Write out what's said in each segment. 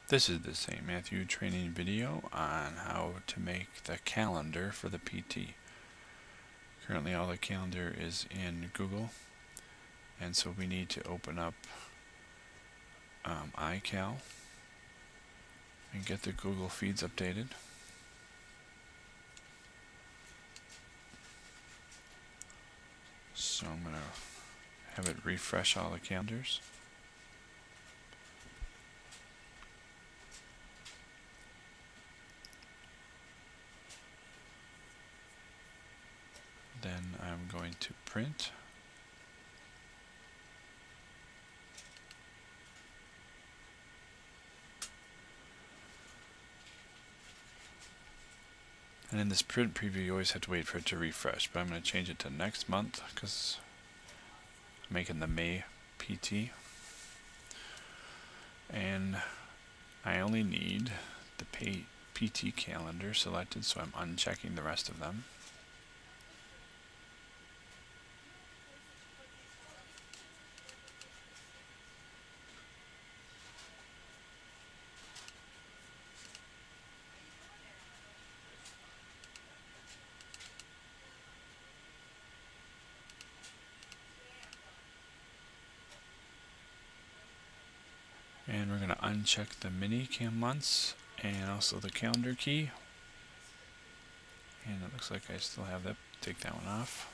This is the St. Matthew training video on how to make the calendar for the PT. Currently all the calendar is in Google, and so we need to open up iCal and get the Google feeds updated. So I'm going to have it refresh all the calendars. Then I'm going to print. And in this print preview, you always have to wait for it to refresh, but I'm going to change it to next month because I'm making the May PT. And I only need the PT calendar selected, so I'm unchecking the rest of them. And we're going to uncheck the mini months and also the calendar key. And it looks like I still have that. Take that one off.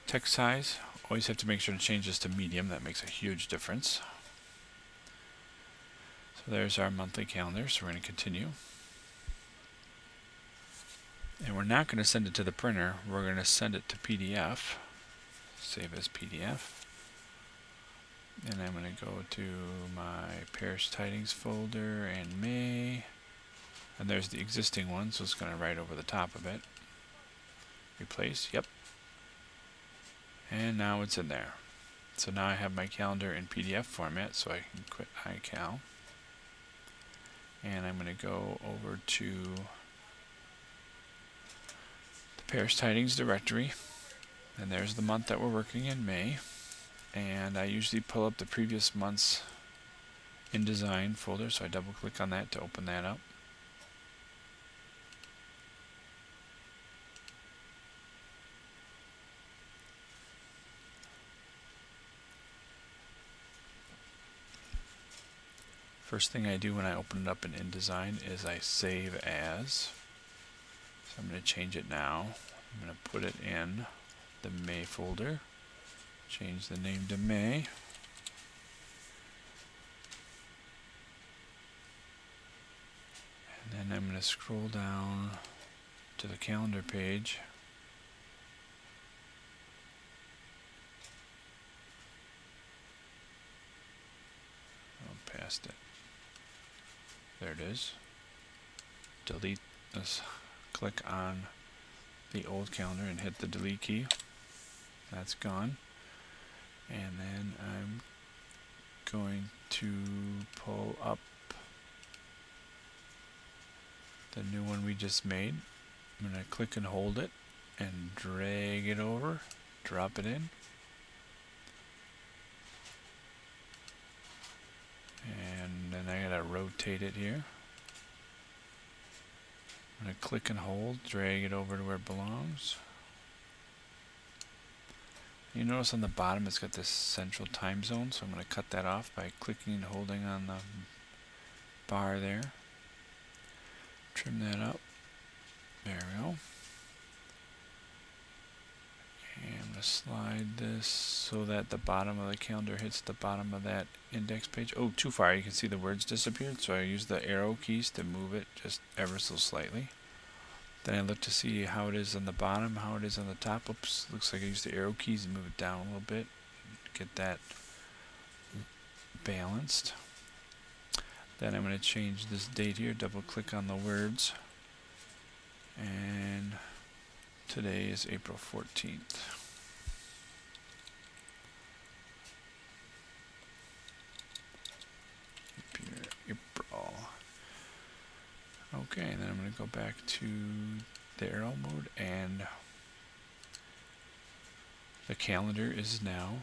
Text size. Always have to make sure to change this to medium. That makes a huge difference. So there's our monthly calendar. So we're going to continue. And we're not going to send it to the printer. We're going to send it to PDF. Save as PDF. And I'm going to go to my parish tidings folder and May. And there's the existing one, so it's going to write over the top of it. Replace, yep. And now it's in there. So now I have my calendar in PDF format, so I can quit iCal. And I'm going to go over to the parish tidings directory. And there's the month that we're working in, May. And I usually pull up the previous month's InDesign folder, so I double click on that to open that up. First thing I do when I open it up in InDesign is I save as. So I'm going to change it now. I'm going to put it in the May folder. Change the name to May. And then I'm going to scroll down to the calendar page. Oh, past it. There it is. Delete this. Click on the old calendar and hit the delete key. That's gone. And then I'm going to pull up the new one we just made. I'm going to click and hold it and drag it over, drop it in. And then I gotta rotate it here. I'm going to click and hold, drag it over to where it belongs. You notice on the bottom it's got this central time zone, so I'm going to cut that off by clicking and holding on the bar there. Trim that up. There we go. And I'm going to slide this so that the bottom of the calendar hits the bottom of that index page. Oh, too far. You can see the words disappeared, so I use the arrow keys to move it just ever so slightly. Then I look to see how it is on the bottom, how it is on the top. Oops, looks like I used the arrow keys and move it down a little bit. Get that balanced. Then I'm going to change this date here, double click on the words. And today is April 14th. April. Okay, and then I'm going to go back to the arrow mode, and the calendar is now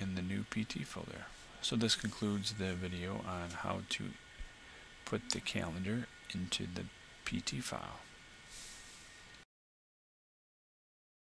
in the new PT folder. So this concludes the video on how to put the calendar into the PT file.